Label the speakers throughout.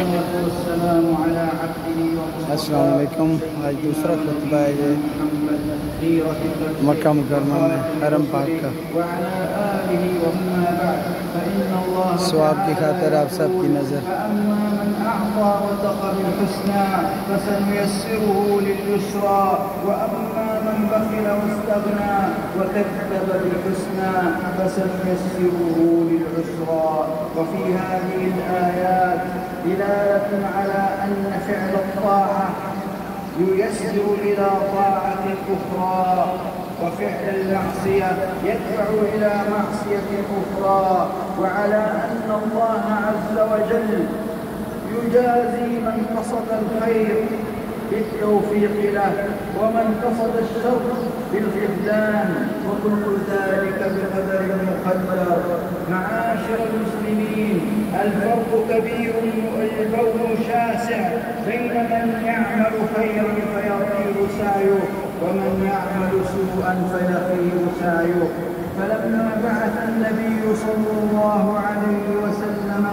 Speaker 1: والصلاة والسلام على عبده ورسوله
Speaker 2: अस्सलाम वालेकुम। आज दूसरा खुतबा है ये मक्का मुकर्रमा में हरम पाक का। सवाब की खातिर आप सब की नज़र।
Speaker 1: من بخل واستغنى وكذب بالحسنى فسنيسره للعسرى. وفي هذه الآيات دلالة على أن فعل الطاعة ييسر إلى طاعة أخرى، وفعل المعصية يدفع إلى معصية أخرى، وعلى أن الله عز وجل يجازي من قصد الخير بالتوفيق له ومن قصد الشر بالخذلان، وكل ذلك بقدر مقدر. معاشر المسلمين، الفرق كبير والبون شاسع بين من يعمل خيرا فيطير سعيه ومن يعمل سوءا فيخيب سعيه. فلما بعث النبي صلى الله عليه وسلم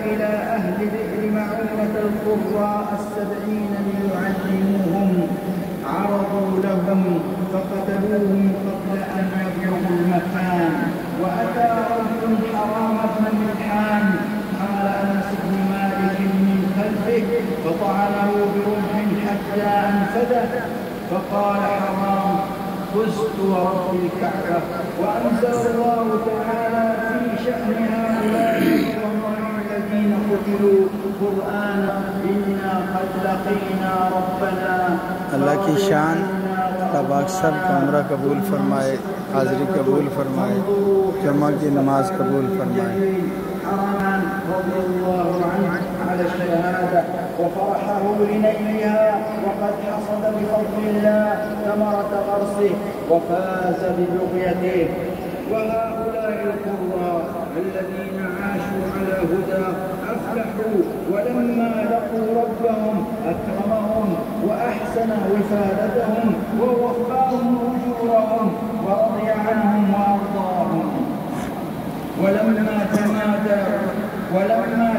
Speaker 1: إلى أهل بئر معونة القراء 70 ليعلموهم، عرضوا لهم فقتلوهم قبل أن يبلغوا المكان. وأتى رجل حرام بن ملحان، قال أنس بن مالك من خلفه، فطعنه برمح حتى أنفذه، فقال حرام: فزت ورب الكعبة. وأنزل الله تعالى في شأن هؤلاء الذين قتلوا قرآنا: إنا قد لقينا ربنا.
Speaker 2: अल्लाह की शान तब अक्सर का उम्रा कबूल फरमाए, हाज़री कबूल फरमाए, जुम्मा की नमाज कबूल फरमाए।
Speaker 1: رضي الله عنه على الشهادة وفرحه لنيلها، وقد حصد بفضل الله ثمرة غرسه وفاز ببغيته. وهؤلاء القراء الذين عاشوا على هدى أفلحوا، ولما لقوا ربهم أكرمهم وأحسن وفادتهم ووفاهم أجورهم ورضي عنهم وأرضاهم. ولما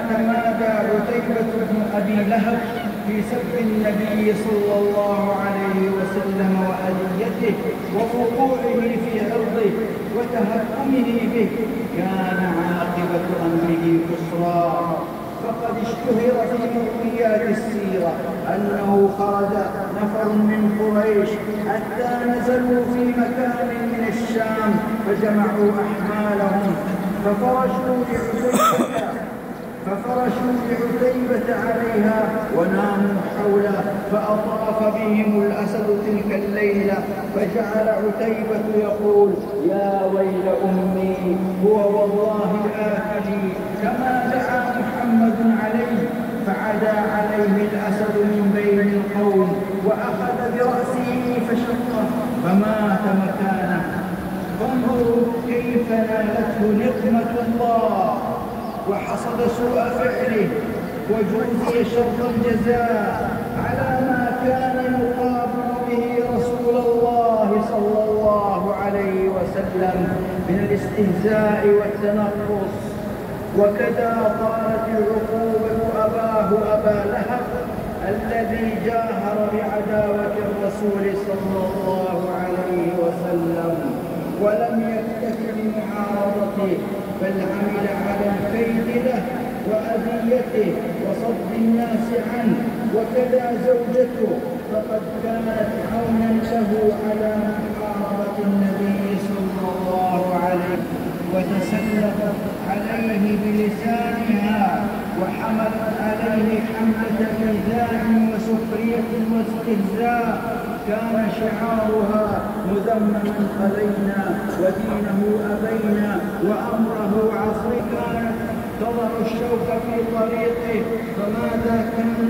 Speaker 1: تمادى عتيبة بن أبي لهب في سب النبي صلى الله عليه وسلم وأذيته ووقوعه في عرضه وتهكمه به، كان عاقبة أمره خسرا. فقد اشتهر في مرويات السيرة أنه خرج نفر من قريش حتى نزلوا في مكان من الشام، فجمعوا أحمالهم ففرشوا لعتيبة عليها وناموا حوله، فأطاف بهم الأسد تلك الليلة، فجعل عتيبة يقول: يا ويل أمي، هو والله آتي كما دعا محمد عليه. فعدا عليه الأسد من بين القوم وأخذ برأسه فشقه فمات مكانه. فانظروا كيف نالته نقمة الله وحصد سوء فعله وجوزي شر الجزاء على ما كان يقابل به رسول الله صلى الله عليه وسلم من الاستهزاء والتنقص. وكذا طالت العقوبة أباه أبا لهب الذي جاهر بعداوة الرسول صلى الله عليه وسلم ولم يكتف بمعارضته، بل عمل على الكيد له وأذيته وصد الناس عنه. وكذا زوجته، فقد كانت عونا له على محاربة النبي صلى الله عليه وسلم، وتسلطت عليه بلسانها وحملت عليه حملة إيذاء وسخرية واستهزاء. كان شعارها: مذمما خلينا ودينه أبينا وأمره عصري. كانت تضع الشوك في طريقه، فماذا كان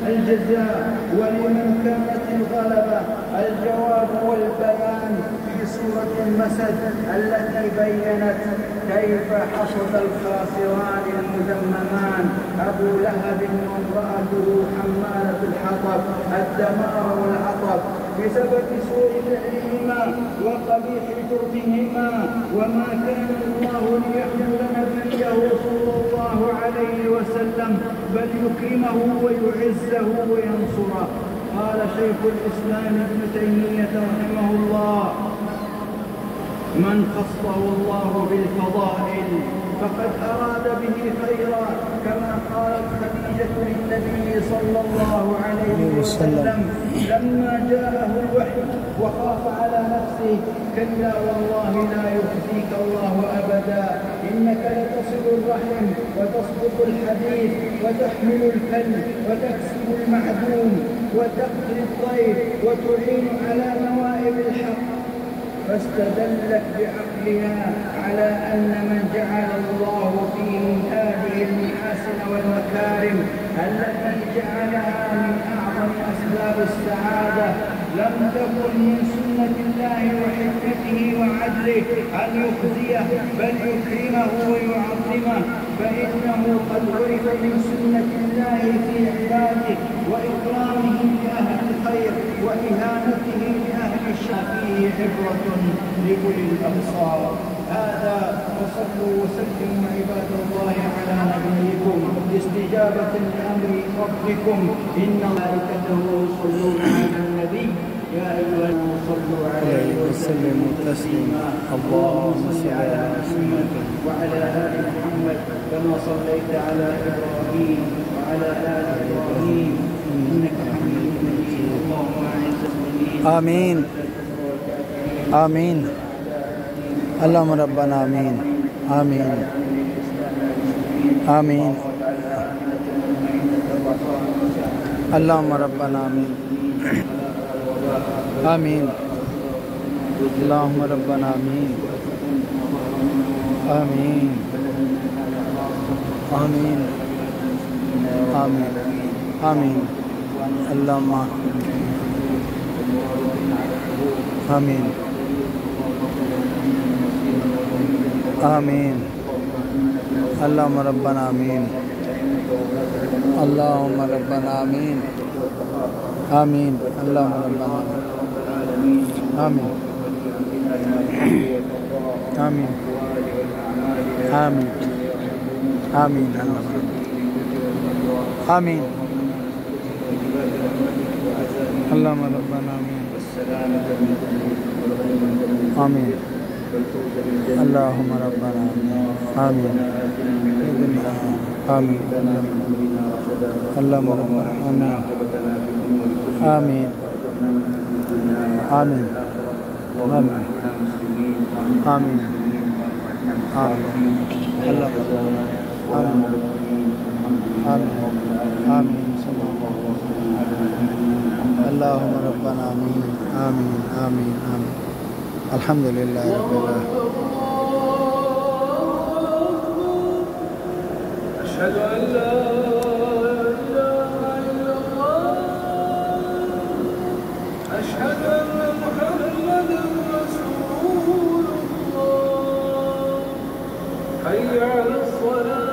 Speaker 1: الجزاء ولمن كانت الغلبة؟ الجواب والبيان في سورة المسد التي بينت كيف حصد الخاسران المذممان أبو لهب وامرأته حمالة الحطب الدمار والعطب بسبب سوء فعلهما وقبيح جرمهما، وما كان الله ليحمل نبيه صلى الله عليه وسلم بل يكرمه ويعزه وينصره. قال شيخ الإسلام ابن تيمية رحمه الله: من خصه الله بالفضائل فقد أراد به خيرا، كما قالت خديجة للنبي صلى الله عليه وسلم لما جاءه الوحي وخاف على نفسه: كلا والله لا يخزيك الله أبدا، إنك لتصل الرحم وتصدق الحديث وتحمل الكلب وتكسب المعدوم وتقتل الضيف وتعين على نوائب الحق. فاستدلت بعقلها على أن من جعل الله فيهم هذه المحاسن والمكارم التي جعلها من أعظم أسباب السعادة لم تكن من سنة الله وحكمته وعدله أن يخزيه بل يكرمه ويعظمه، فإنه قد عرف من سنة الله في عباده وإكرامه لأهل الخير وإهانته لأهل الشر فيه عبرة لأولي الأبصار. هذا وصلوا وسلموا عباد الله على نبيكم استجابة لأمر ربكم إن ملائكته يصلون على النبي يا أيها الذين صلوا عليه وسلموا تسليما. اللهم صل على محمد وعلى آل محمد كما صليت على إبراهيم وعلى آل إبراهيم إنك حميد مجيد. اللهم أعز المسلمين
Speaker 2: آمين آمين. اللهم ربنا آمين آمين آمين. اللهم ربنا آمين آمين. اللهم ربنا آمين آمين آمين آمين آمين. اللهم آمين آمين. اللهم ربنا آمين. اللهم ربنا آمين آمين. اللهم ربنا آمين آمين آمين آمين آمين. اللهم ربنا آمين آمين. اللهم ربنا آمين آمين. اللهم ربنا آمين آمين آمين آمين آمين. آمين. اللهم ربنا آمين آمين آمين آمين. الحمد لله رب العالمين.
Speaker 3: أشهد أن لا إله إلا الله. أشهد أن محمدا رسول الله. حي على الصلاة.